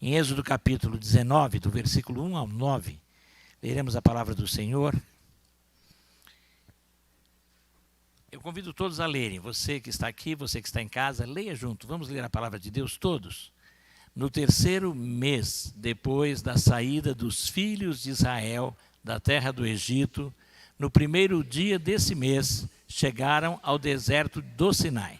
Em Êxodo capítulo 19, do versículo 1 ao 9, leremos a palavra do Senhor. Eu convido todos a lerem. Você que está aqui, você que está em casa, leia junto. Vamos ler a palavra de Deus todos. No terceiro mês, depois da saída dos filhos de Israel da terra do Egito, no primeiro dia desse mês, chegaram ao deserto do Sinai.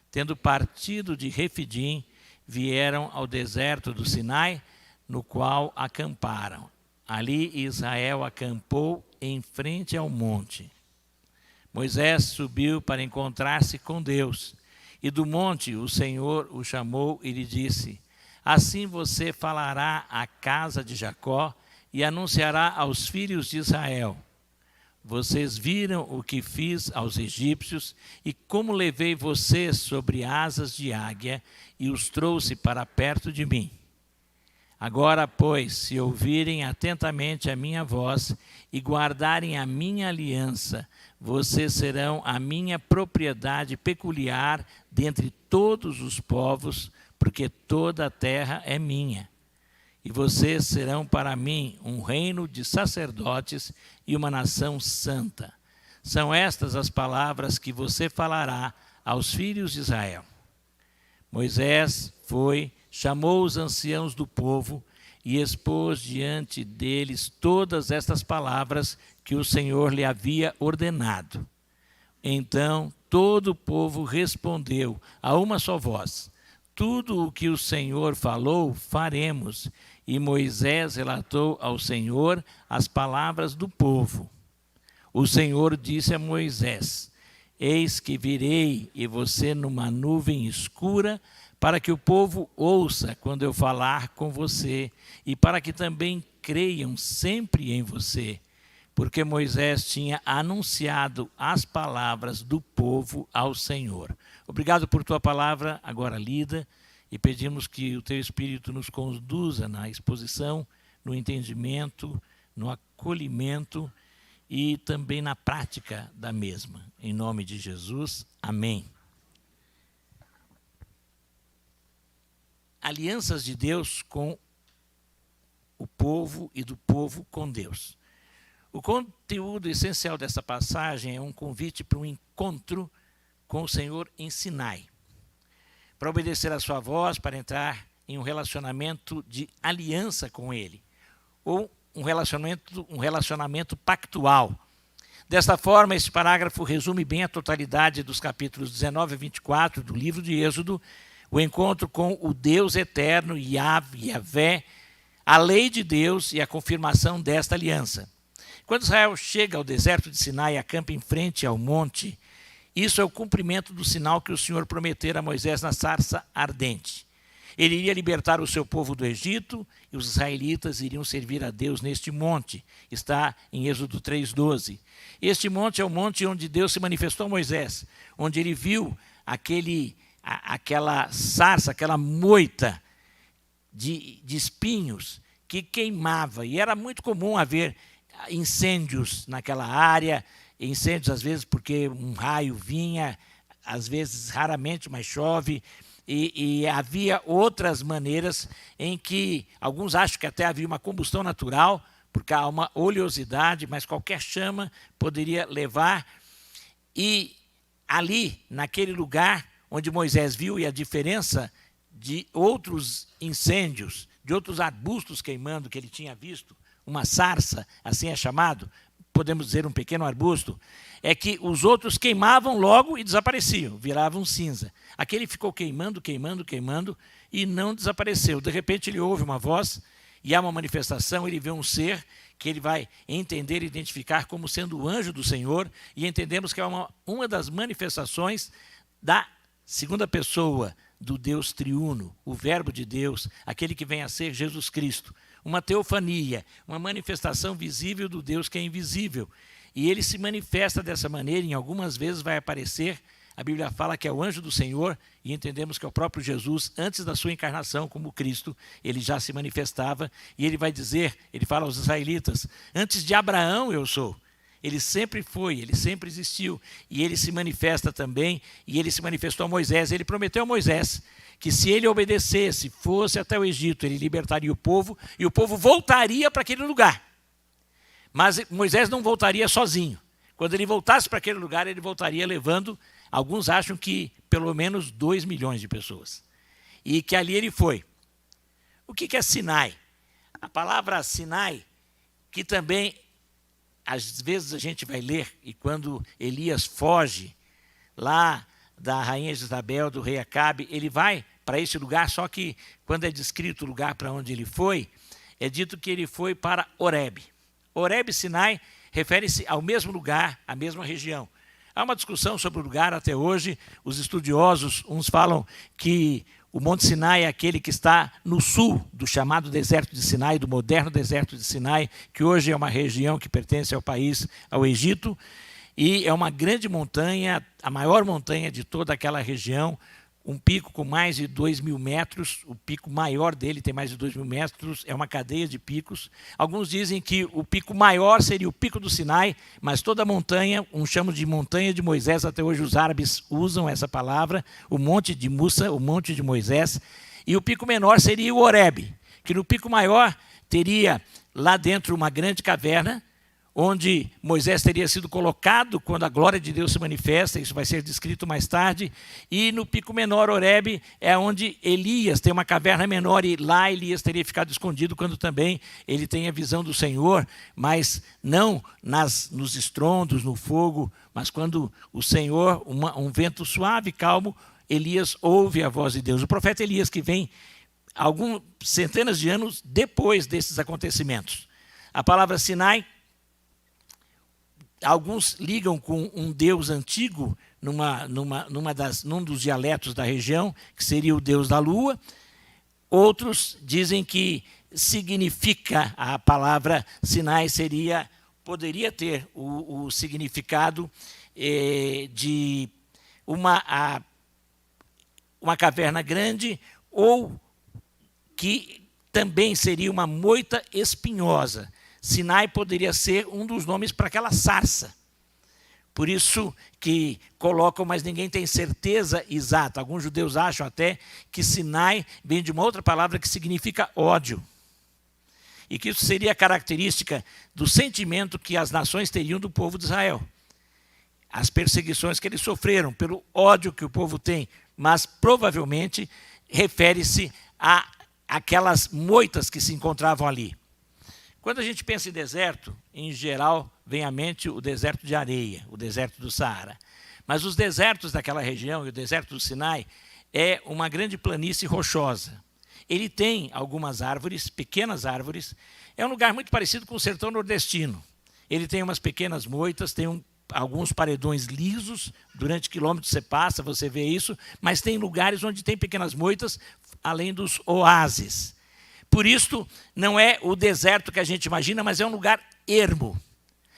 Tendo partido de Refidim, vieram ao deserto do Sinai, no qual acamparam. Ali Israel acampou em frente ao monte. Moisés subiu para encontrar-se com Deus, e do monte o Senhor o chamou e lhe disse: assim você falará à casa de Jacó e anunciará aos filhos de Israel: vocês viram o que fiz aos egípcios e como levei vocês sobre asas de águia e os trouxe para perto de mim. Agora, pois, se ouvirem atentamente a minha voz e guardarem a minha aliança, vocês serão a minha propriedade peculiar dentre todos os povos, porque toda a terra é minha. E vocês serão para mim um reino de sacerdotes e uma nação santa. São estas as palavras que você falará aos filhos de Israel. Moisés foi, chamou os anciãos do povo e expôs diante deles todas estas palavras que o Senhor lhe havia ordenado. Então todo o povo respondeu a uma só voz: tudo o que o Senhor falou, faremos. E Moisés relatou ao Senhor as palavras do povo. O Senhor disse a Moisés: eis que virei e você numa nuvem escura, para que o povo ouça quando eu falar com você, e para que também creiam sempre em você, porque Moisés tinha anunciado as palavras do povo ao Senhor. Obrigado por tua palavra agora lida, e pedimos que o teu Espírito nos conduza na exposição, no entendimento, no acolhimento e também na prática da mesma. Em nome de Jesus, amém. Alianças de Deus com o povo e do povo com Deus. O conteúdo essencial dessa passagem é um convite para um encontro com o Senhor em Sinai, para obedecer a sua voz, para entrar em um relacionamento de aliança com Ele, ou um relacionamento pactual. Desta forma, esse parágrafo resume bem a totalidade dos capítulos 19 a 24 do livro de Êxodo, o encontro com o Deus eterno, Yahvé, a lei de Deus e a confirmação desta aliança. Quando Israel chega ao deserto de Sinai e acampa em frente ao monte, isso é o cumprimento do sinal que o Senhor prometera a Moisés na sarça ardente. Ele iria libertar o seu povo do Egito e os israelitas iriam servir a Deus neste monte. Está em Êxodo 3:12. Este monte é o monte onde Deus se manifestou a Moisés, onde ele viu aquela sarça, aquela moita de espinhos que queimava. E era muito comum haver incêndios naquela área, incêndios às vezes porque um raio vinha, às vezes raramente, mas chove, e havia outras maneiras em que alguns acham que até havia uma combustão natural, porque há uma oleosidade, mas qualquer chama poderia levar. E ali, naquele lugar onde Moisés viu, e a diferença de outros incêndios, de outros arbustos queimando que ele tinha visto, uma sarça, assim é chamado, podemos dizer um pequeno arbusto, é que os outros queimavam logo e desapareciam, viravam cinza. Aquele ficou queimando, queimando, queimando e não desapareceu. De repente ele ouve uma voz e há uma manifestação, ele vê um ser que ele vai entender e identificar como sendo o anjo do Senhor, e entendemos que é uma das manifestações da segunda pessoa do Deus triuno, o Verbo de Deus, aquele que vem a ser Jesus Cristo. Uma teofania, uma manifestação visível do Deus que é invisível. E ele se manifesta dessa maneira, em algumas vezes vai aparecer, a Bíblia fala que é o anjo do Senhor, e entendemos que é o próprio Jesus, antes da sua encarnação como Cristo, ele já se manifestava, e ele vai dizer, ele fala aos israelitas: antes de Abraão eu sou. Ele sempre foi, ele sempre existiu, e ele se manifesta também, e ele se manifestou a Moisés. Ele prometeu a Moisés que se ele obedecesse, fosse até o Egito, ele libertaria o povo e o povo voltaria para aquele lugar. Mas Moisés não voltaria sozinho. Quando ele voltasse para aquele lugar, ele voltaria levando, alguns acham que pelo menos 2 milhões de pessoas. E que ali ele foi. O que é Sinai? A palavra Sinai, que também, às vezes a gente vai ler, e quando Elias foge lá da rainha Jezabel, do rei Acabe, ele vai para esse lugar, só que quando é descrito o lugar para onde ele foi, é dito que ele foi para Horebe. Horebe e Sinai refere-se ao mesmo lugar, à mesma região. Há uma discussão sobre o lugar até hoje. Os estudiosos, uns falam que o Monte Sinai é aquele que está no sul do chamado deserto de Sinai, do moderno deserto de Sinai, que hoje é uma região que pertence ao país, ao Egito, e é uma grande montanha, a maior montanha de toda aquela região, um pico com mais de 2.000 metros, o pico maior dele tem mais de 2.000 metros, é uma cadeia de picos. Alguns dizem que o pico maior seria o pico do Sinai, mas toda a montanha, chamam de montanha de Moisés, até hoje os árabes usam essa palavra, o monte de Musa, o monte de Moisés, e o pico menor seria o Horebe, que no pico maior teria lá dentro uma grande caverna, onde Moisés teria sido colocado quando a glória de Deus se manifesta, isso vai ser descrito mais tarde, e no pico menor, Horebe, é onde Elias tem uma caverna menor, e lá Elias teria ficado escondido quando também ele tem a visão do Senhor, mas não nos estrondos, no fogo, mas quando o Senhor, um vento suave, calmo, Elias ouve a voz de Deus. O profeta Elias que vem centenas de anos depois desses acontecimentos. A palavra Sinai, alguns ligam com um deus antigo, num dos dialetos da região, que seria o deus da lua. Outros dizem que significa, a palavra Sinai poderia ter o significado de uma caverna grande, ou que também seria uma moita espinhosa. Sinai poderia ser um dos nomes para aquela sarça. Por isso que colocam, mas ninguém tem certeza exata. Alguns judeus acham até que Sinai vem de uma outra palavra que significa ódio. E que isso seria característica do sentimento que as nações teriam do povo de Israel. As perseguições que eles sofreram, pelo ódio que o povo tem, mas provavelmente refere-se a aquelas moitas que se encontravam ali. Quando a gente pensa em deserto, em geral, vem à mente o deserto de areia, o deserto do Saara. Mas os desertos daquela região, e o deserto do Sinai, é uma grande planície rochosa. Ele tem algumas árvores, pequenas árvores. É um lugar muito parecido com o sertão nordestino. Ele tem umas pequenas moitas, tem alguns paredões lisos. Durante quilômetros você passa, você vê isso. Mas tem lugares onde tem pequenas moitas, além dos oásis. Por isso, não é o deserto que a gente imagina, mas é um lugar ermo.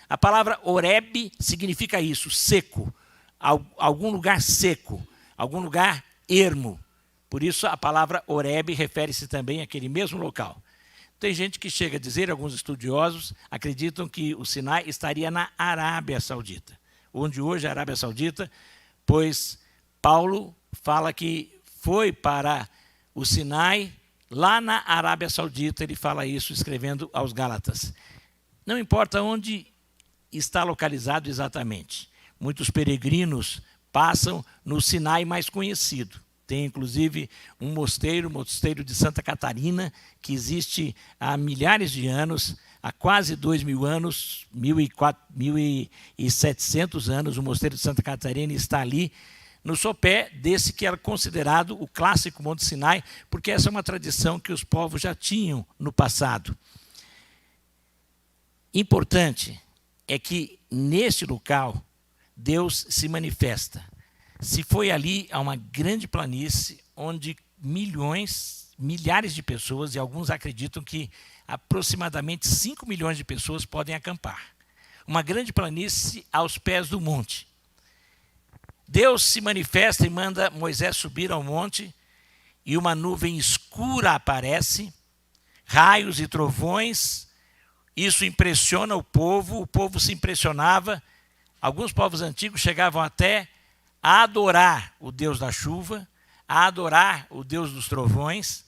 A palavra Horebe significa isso, seco. Algum lugar seco, algum lugar ermo. Por isso, a palavra Horebe refere-se também àquele mesmo local. Tem gente que chega a dizer, alguns estudiosos acreditam que o Sinai estaria na Arábia Saudita, onde hoje é a Arábia Saudita, pois Paulo fala que foi para o Sinai. Lá na Arábia Saudita, ele fala isso escrevendo aos Gálatas. Não importa onde está localizado exatamente. Muitos peregrinos passam no Sinai mais conhecido. Tem, inclusive, um mosteiro, o mosteiro de Santa Catarina, que existe há milhares de anos, há quase 2.000 anos, 1.700 anos, o mosteiro de Santa Catarina está ali, no sopé desse que era considerado o clássico Monte Sinai, porque essa é uma tradição que os povos já tinham no passado. Importante é que, neste local, Deus se manifesta. Se foi ali a uma grande planície, onde milhares de pessoas, e alguns acreditam que aproximadamente 5 milhões de pessoas podem acampar. Uma grande planície aos pés do monte. Deus se manifesta e manda Moisés subir ao monte, e uma nuvem escura aparece, raios e trovões. Isso impressiona o povo se impressionava. Alguns povos antigos chegavam até a adorar o Deus da chuva, a adorar o Deus dos trovões.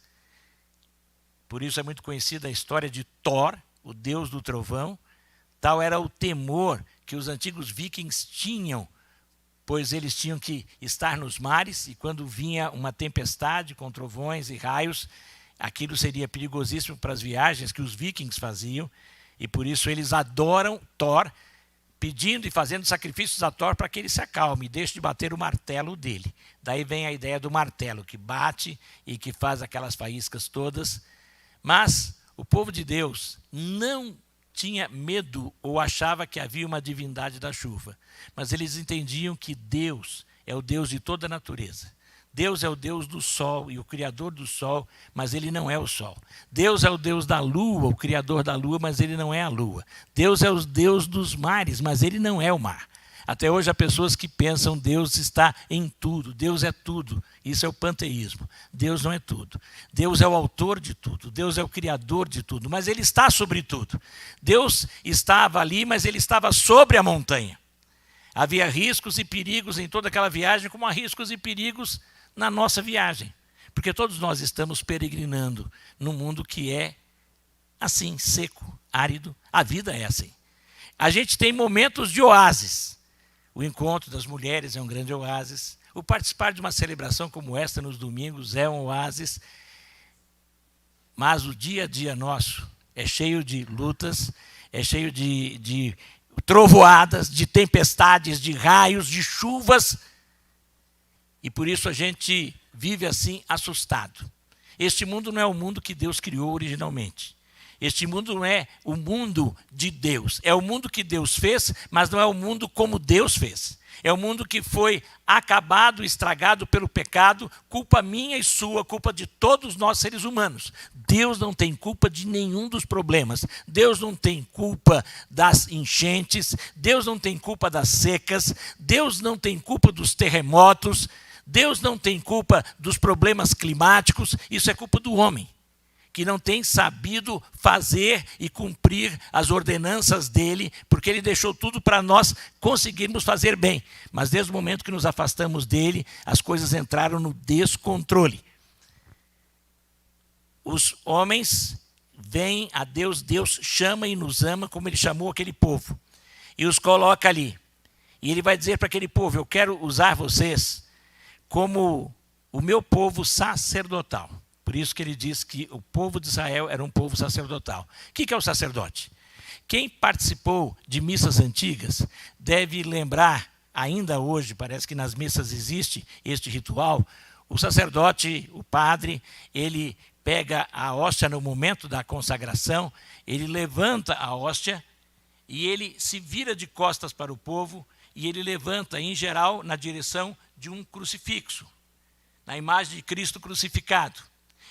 Por isso é muito conhecida a história de Thor, o Deus do trovão. Tal era o temor que os antigos vikings tinham, pois eles tinham que estar nos mares, e quando vinha uma tempestade com trovões e raios, aquilo seria perigosíssimo para as viagens que os vikings faziam, e por isso eles adoram Thor, pedindo e fazendo sacrifícios a Thor para que ele se acalme e deixe de bater o martelo dele. Daí vem a ideia do martelo, que bate e que faz aquelas faíscas todas. Mas o povo de Deus não tinha medo ou achava que havia uma divindade da chuva, mas eles entendiam que Deus é o Deus de toda a natureza. Deus é o Deus do sol e o criador do sol, mas ele não é o sol. Deus é o Deus da lua, o criador da lua, mas ele não é a lua. Deus é o Deus dos mares, mas ele não é o mar. Até hoje há pessoas que pensam Deus está em tudo, Deus é tudo. Isso é o panteísmo. Deus não é tudo. Deus é o autor de tudo, Deus é o criador de tudo, mas ele está sobre tudo. Deus estava ali, mas ele estava sobre a montanha. Havia riscos e perigos em toda aquela viagem, como há riscos e perigos na nossa viagem. Porque todos nós estamos peregrinando num mundo que é assim, seco, árido. A vida é assim. A gente tem momentos de oásis. O encontro das mulheres é um grande oásis. O participar de uma celebração como esta nos domingos é um oásis. Mas o dia a dia nosso é cheio de lutas, é cheio de trovoadas, de tempestades, de raios, de chuvas. E por isso a gente vive assim assustado. Este mundo não é o mundo que Deus criou originalmente. Este mundo não é o mundo de Deus. É o mundo que Deus fez, mas não é o mundo como Deus fez. É o mundo que foi acabado, estragado pelo pecado, culpa minha e sua, culpa de todos nós seres humanos. Deus não tem culpa de nenhum dos problemas. Deus não tem culpa das enchentes, Deus não tem culpa das secas, Deus não tem culpa dos terremotos, Deus não tem culpa dos problemas climáticos. Isso é culpa do homem, que não tem sabido fazer e cumprir as ordenanças dele, porque ele deixou tudo para nós conseguirmos fazer bem. Mas desde o momento que nos afastamos dele, as coisas entraram no descontrole. Os homens vêm a Deus, Deus chama e nos ama como ele chamou aquele povo. E os coloca ali. E ele vai dizer para aquele povo: eu quero usar vocês como o meu povo sacerdotal. Por isso que ele diz que o povo de Israel era um povo sacerdotal. O que é o sacerdote? Quem participou de missas antigas deve lembrar, ainda hoje, parece que nas missas existe este ritual. O sacerdote, o padre, ele pega a hóstia no momento da consagração, ele levanta a hóstia e ele se vira de costas para o povo e ele levanta, em geral, na direção de um crucifixo, na imagem de Cristo crucificado.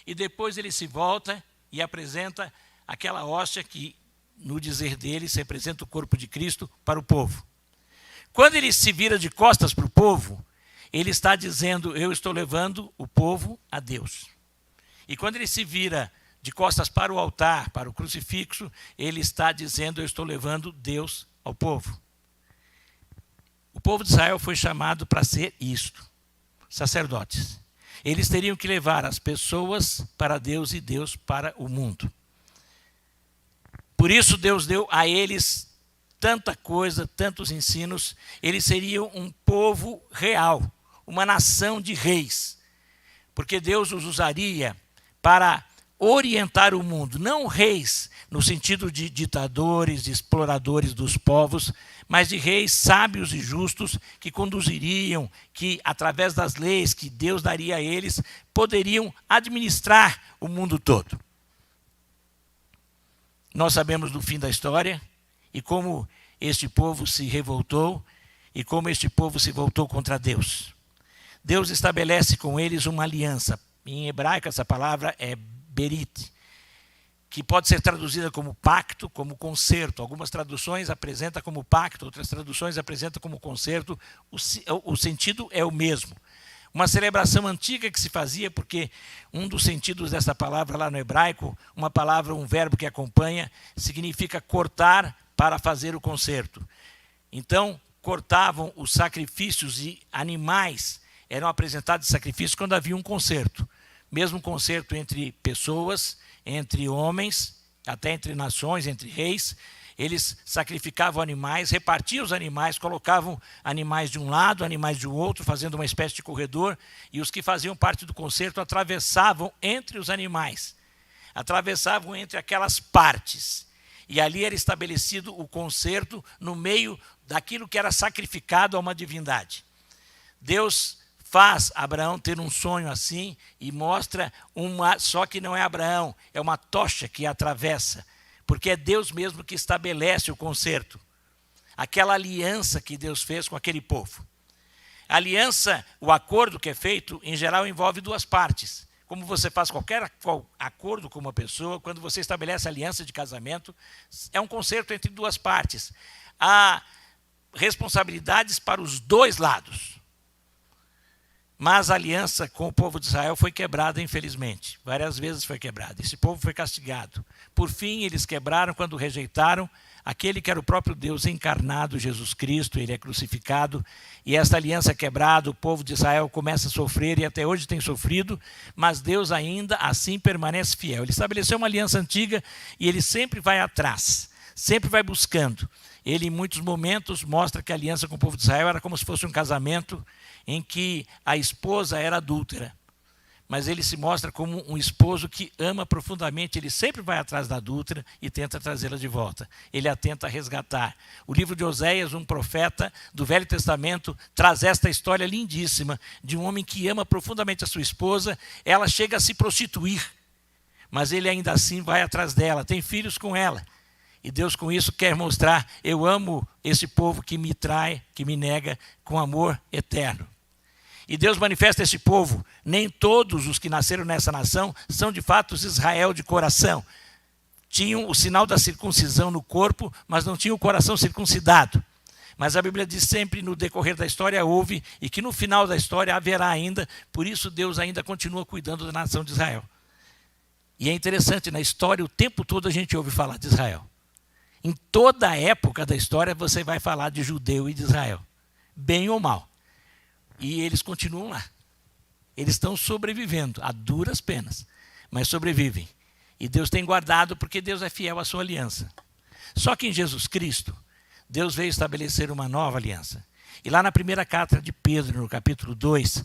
E depois ele se volta e apresenta aquela hóstia que, no dizer dele, se representa o corpo de Cristo para o povo. Quando ele se vira de costas para o povo, ele está dizendo: eu estou levando o povo a Deus. E quando ele se vira de costas para o altar, para o crucifixo, ele está dizendo: eu estou levando Deus ao povo. O povo de Israel foi chamado para ser isto, sacerdotes. Eles teriam que levar as pessoas para Deus e Deus para o mundo. Por isso Deus deu a eles tanta coisa, tantos ensinos. Eles seriam um povo real, uma nação de reis. Porque Deus os usaria para orientar o mundo, não reis no sentido de ditadores, de exploradores dos povos, mas de reis sábios e justos que conduziriam, que através das leis que Deus daria a eles, poderiam administrar o mundo todo. Nós sabemos do fim da história e como este povo se revoltou e como este povo se voltou contra Deus. Deus estabelece com eles uma aliança. Em hebraico essa palavra é berit, que pode ser traduzida como pacto, como concerto. Algumas traduções apresentam como pacto, outras traduções apresentam como concerto. O sentido é o mesmo. Uma celebração antiga que se fazia, porque um dos sentidos dessa palavra lá no hebraico, uma palavra, um verbo que acompanha, significa cortar para fazer o concerto. Então, cortavam os sacrifícios de animais eram apresentados em sacrifício quando havia um concerto. Mesmo um concerto entre pessoas, entre homens, até entre nações, entre reis. Eles sacrificavam animais, repartiam os animais, colocavam animais de um lado, animais de outro, fazendo uma espécie de corredor, e os que faziam parte do concerto atravessavam entre os animais, atravessavam entre aquelas partes, e ali era estabelecido o concerto no meio daquilo que era sacrificado a uma divindade. Deus faz Abraão ter um sonho assim e mostra só que não é Abraão, é uma tocha que atravessa, porque é Deus mesmo que estabelece o concerto. Aquela aliança que Deus fez com aquele povo. A aliança, o acordo que é feito, em geral envolve duas partes. Como você faz qualquer acordo com uma pessoa, quando você estabelece aliança de casamento, é um concerto entre duas partes. Há responsabilidades para os dois lados. Mas a aliança com o povo de Israel foi quebrada, infelizmente. Várias vezes foi quebrada. Esse povo foi castigado. Por fim, eles quebraram quando rejeitaram aquele que era o próprio Deus encarnado, Jesus Cristo. Ele é crucificado. E esta aliança é quebrada, o povo de Israel começa a sofrer e até hoje tem sofrido. Mas Deus ainda assim permanece fiel. Ele estabeleceu uma aliança antiga e ele sempre vai atrás. Sempre vai buscando. Ele, em muitos momentos, mostra que a aliança com o povo de Israel era como se fosse um casamento em que a esposa era adúltera. Mas ele se mostra como um esposo que ama profundamente. Ele sempre vai atrás da adúltera e tenta trazê-la de volta. Ele a tenta resgatar. O livro de Oséias, um profeta do Velho Testamento, traz esta história lindíssima de um homem que ama profundamente a sua esposa. Ela chega a se prostituir, mas ele ainda assim vai atrás dela, tem filhos com ela. E Deus com isso quer mostrar, eu amo esse povo que me trai, que me nega com amor eterno. E Deus manifesta esse povo, nem todos os que nasceram nessa nação são de fato os Israel de coração. Tinham o sinal da circuncisão no corpo, mas não tinham o coração circuncidado. Mas a Bíblia diz sempre, no decorrer da história houve, e que no final da história haverá ainda, por isso Deus ainda continua cuidando da nação de Israel. E é interessante, na história o tempo todo a gente ouve falar de Israel. Em toda a época da história você vai falar de judeu e de Israel, bem ou mal. E eles continuam lá. Eles estão sobrevivendo, a duras penas, mas sobrevivem. E Deus tem guardado porque Deus é fiel à sua aliança. Só que em Jesus Cristo, Deus veio estabelecer uma nova aliança. E lá na primeira carta de Pedro, no capítulo 2,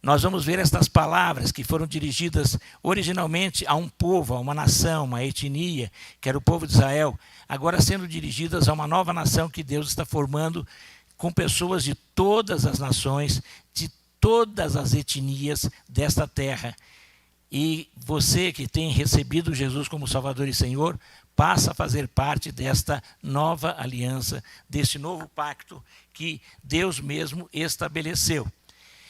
nós vamos ver estas palavras que foram dirigidas originalmente a um povo, a uma nação, uma etnia, que era o povo de Israel, agora sendo dirigidas a uma nova nação que Deus está formando com pessoas de todas as nações, de todas as etnias desta terra. E você que tem recebido Jesus como Salvador e Senhor, passa a fazer parte desta nova aliança, desse novo pacto que Deus mesmo estabeleceu.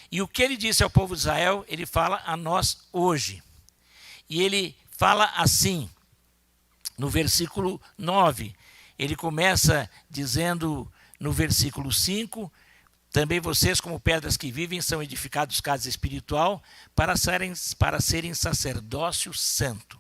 E o que ele disse ao povo de Israel, ele fala a nós hoje. E ele fala assim, no versículo 9. Ele começa dizendo no versículo 5, também vocês como pedras que vivem são edificados casa espiritual para serem sacerdócio santo,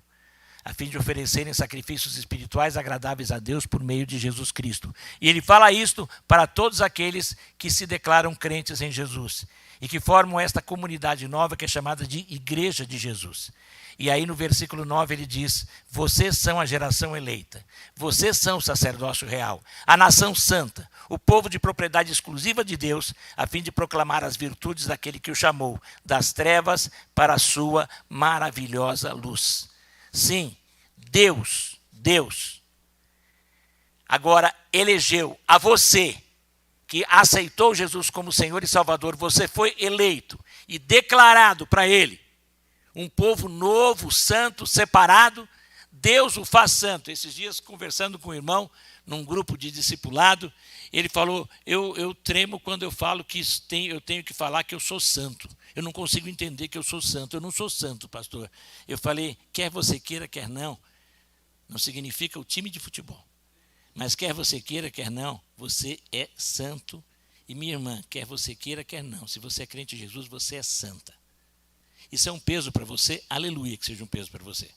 a fim de oferecerem sacrifícios espirituais agradáveis a Deus por meio de Jesus Cristo. E ele fala isto para todos aqueles que se declaram crentes em Jesus e que formam esta comunidade nova que é chamada de Igreja de Jesus. E aí no versículo 9 ele diz, vocês são a geração eleita, vocês são o sacerdócio real, a nação santa, o povo de propriedade exclusiva de Deus, a fim de proclamar as virtudes daquele que o chamou das trevas para a sua maravilhosa luz. Sim, Deus, agora elegeu a você, que aceitou Jesus como Senhor e Salvador, você foi eleito e declarado para Ele, um povo novo, santo, separado, Deus o faz santo. Esses dias, conversando com o irmão, num grupo de discipulado, ele falou, eu tremo quando eu falo que eu tenho que falar que eu sou santo. Eu não consigo entender que eu sou santo. Eu não sou santo, pastor. Eu falei, quer você queira, quer não, não significa o time de futebol. Mas quer você queira, quer não, você é santo. E minha irmã, quer você queira, quer não, se você é crente em Jesus, você é santa. Isso é um peso para você, aleluia que seja um peso para você.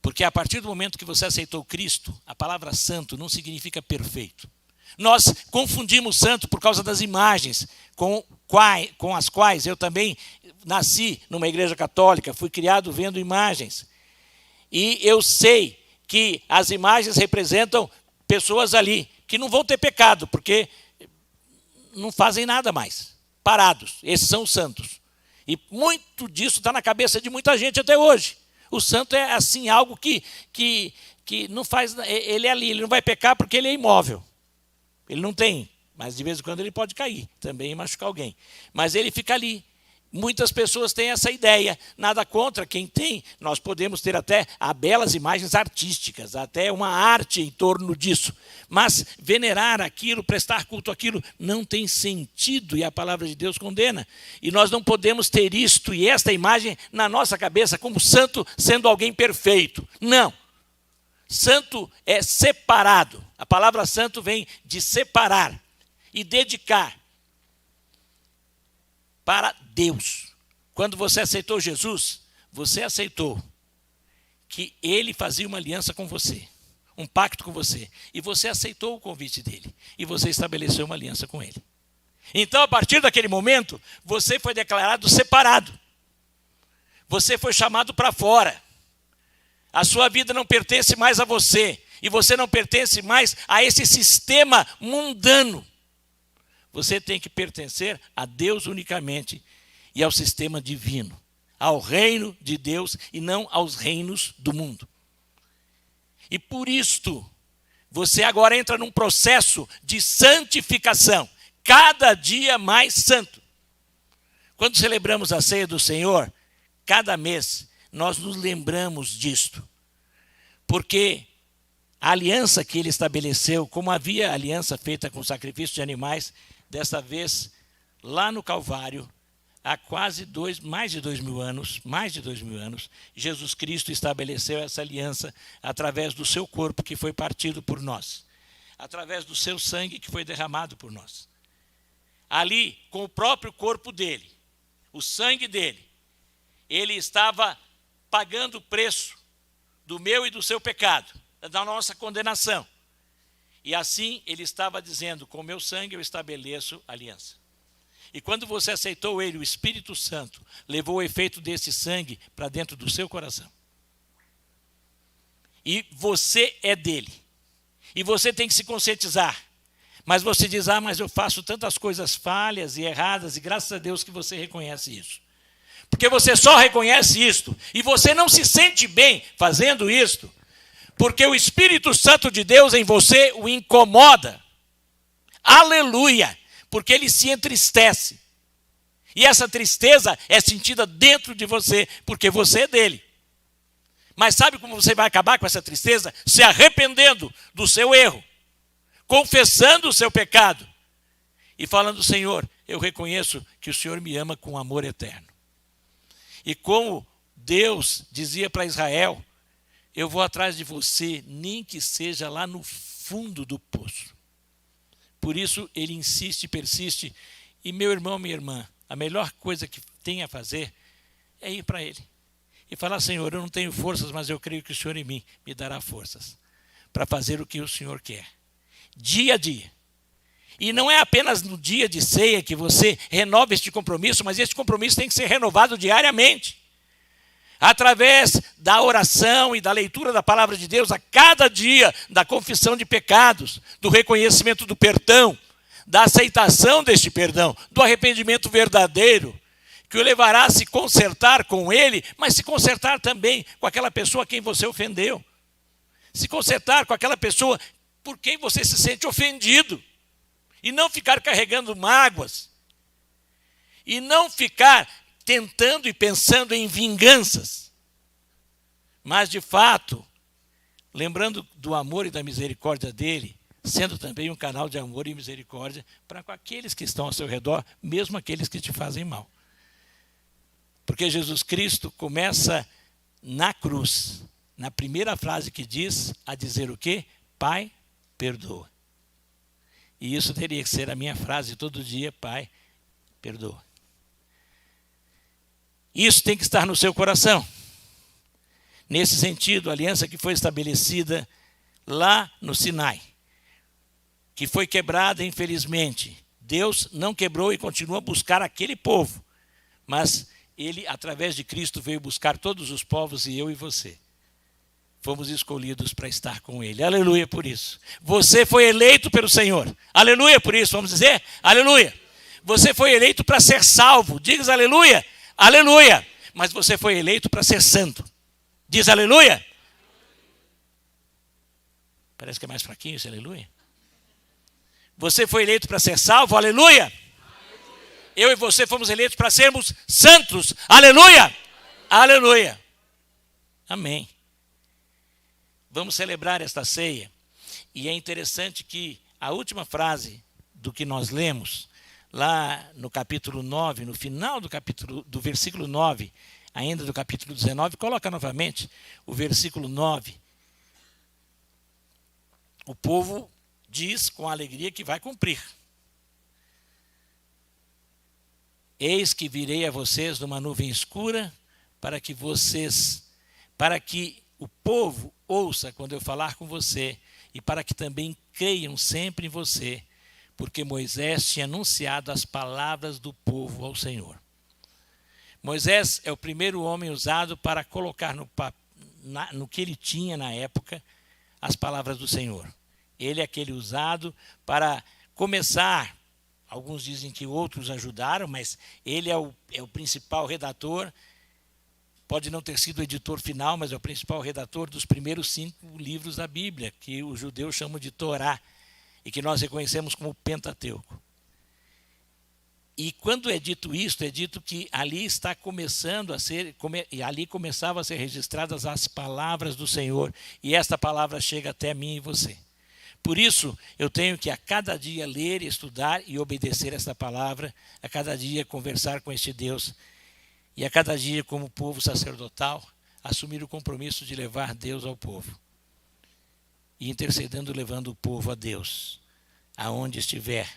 Porque a partir do momento que você aceitou Cristo, a palavra santo não significa perfeito. Nós confundimos santo por causa das imagens com as quais eu também nasci numa igreja católica, fui criado vendo imagens. E eu sei que as imagens representam pessoas ali que não vão ter pecado, porque não fazem nada mais, parados. Esses são os santos. E muito disso está na cabeça de muita gente até hoje. O santo é assim, algo que não faz, ele é ali, ele não vai pecar porque ele é imóvel. Ele não tem, mas de vez em quando ele pode cair também e machucar alguém. Mas ele fica ali. Muitas pessoas têm essa ideia, nada contra quem tem. Nós podemos ter até belas imagens artísticas, até uma arte em torno disso. Mas venerar aquilo, prestar culto àquilo, não tem sentido e a palavra de Deus condena. E nós não podemos ter isto e esta imagem na nossa cabeça como santo sendo alguém perfeito. Não. Santo é separado. A palavra santo vem de separar e dedicar para Deus. Quando você aceitou Jesus, você aceitou que ele fazia uma aliança com você, um pacto com você, e você aceitou o convite dele, e você estabeleceu uma aliança com ele. Então, a partir daquele momento, você foi declarado separado. Você foi chamado para fora. A sua vida não pertence mais a você, e você não pertence mais a esse sistema mundano. Você tem que pertencer a Deus unicamente e ao sistema divino, ao reino de Deus e não aos reinos do mundo. E por isto, você agora entra num processo de santificação, cada dia mais santo. Quando celebramos a ceia do Senhor, cada mês nós nos lembramos disto, porque a aliança que ele estabeleceu, como havia aliança feita com sacrifício de animais, dessa vez, lá no Calvário, há mais de 2.000 anos, Jesus Cristo estabeleceu essa aliança através do seu corpo que foi partido por nós, através do seu sangue que foi derramado por nós. Ali, com o próprio corpo dele, o sangue dele, ele estava pagando o preço do meu e do seu pecado, da nossa condenação. E assim ele estava dizendo, com o meu sangue eu estabeleço aliança. E quando você aceitou ele, o Espírito Santo levou o efeito desse sangue para dentro do seu coração. E você é dele. E você tem que se conscientizar. Mas você diz, mas eu faço tantas coisas falhas e erradas, e graças a Deus que você reconhece isso. Porque você só reconhece isto, e você não se sente bem fazendo isto, porque o Espírito Santo de Deus em você o incomoda. Aleluia! Porque ele se entristece. E essa tristeza é sentida dentro de você, porque você é dele. Mas sabe como você vai acabar com essa tristeza? Se arrependendo do seu erro, confessando o seu pecado e falando, Senhor, eu reconheço que o Senhor me ama com amor eterno. E como Deus dizia para Israel, eu vou atrás de você, nem que seja lá no fundo do poço. Por isso ele insiste e persiste. E meu irmão, minha irmã, a melhor coisa que tem a fazer é ir para ele. E falar, Senhor, eu não tenho forças, mas eu creio que o Senhor em mim me dará forças para fazer o que o Senhor quer. Dia a dia. E não é apenas no dia de ceia que você renova este compromisso, mas este compromisso tem que ser renovado diariamente. Através da oração e da leitura da palavra de Deus a cada dia, da confissão de pecados, do reconhecimento do perdão, da aceitação deste perdão, do arrependimento verdadeiro, que o levará a se consertar com ele, mas se consertar também com aquela pessoa a quem você ofendeu. Se consertar com aquela pessoa por quem você se sente ofendido. E não ficar carregando mágoas. E não ficar tentando e pensando em vinganças, mas de fato, lembrando do amor e da misericórdia dele, sendo também um canal de amor e misericórdia para com aqueles que estão ao seu redor, mesmo aqueles que te fazem mal. Porque Jesus Cristo começa na cruz, na primeira frase que diz, a dizer o quê? Pai, perdoa. E isso teria que ser a minha frase todo dia, Pai, perdoa. Isso tem que estar no seu coração. Nesse sentido, a aliança que foi estabelecida lá no Sinai. que foi quebrada, infelizmente. Deus não quebrou e continua a buscar aquele povo, mas ele, através de Cristo, veio buscar todos os povos e eu e você. Fomos escolhidos para estar com ele. Aleluia por isso. Você foi eleito pelo Senhor. Aleluia por isso, vamos dizer? Aleluia. Você foi eleito para ser salvo. Diz aleluia. Aleluia. Mas você foi eleito para ser santo. Diz aleluia. Parece que é mais fraquinho esse aleluia. Você foi eleito para ser salvo. Aleluia. Eu e você fomos eleitos para sermos santos. Aleluia. Aleluia. Amém. Vamos celebrar esta ceia. E é interessante que a última frase do que nós lemos, lá no capítulo 9, no final do versículo 9, ainda do capítulo 19, coloca novamente o versículo 9. O povo diz com alegria que vai cumprir. Eis que virei a vocês numa nuvem escura, para que o povo ouça quando eu falar com você, e para que também creiam sempre em você, porque Moisés tinha anunciado as palavras do povo ao Senhor. Moisés é o primeiro homem usado para colocar no que ele tinha na época as palavras do Senhor. Ele é aquele usado para começar. Alguns dizem que outros ajudaram, mas ele é o principal redator. Pode não ter sido o editor final, mas é o principal redator dos primeiros 5 livros da Bíblia, que os judeus chamam de Torá, e que nós reconhecemos como Pentateuco. E quando é dito isto, é dito que ali está começando a ser, e ali começavam a ser registradas as palavras do Senhor, e esta palavra chega até mim e você. Por isso, eu tenho que a cada dia ler, estudar e obedecer esta palavra, a cada dia conversar com este Deus, e a cada dia, como povo sacerdotal, assumir o compromisso de levar Deus ao povo. E intercedendo, levando o povo a Deus, aonde estiver.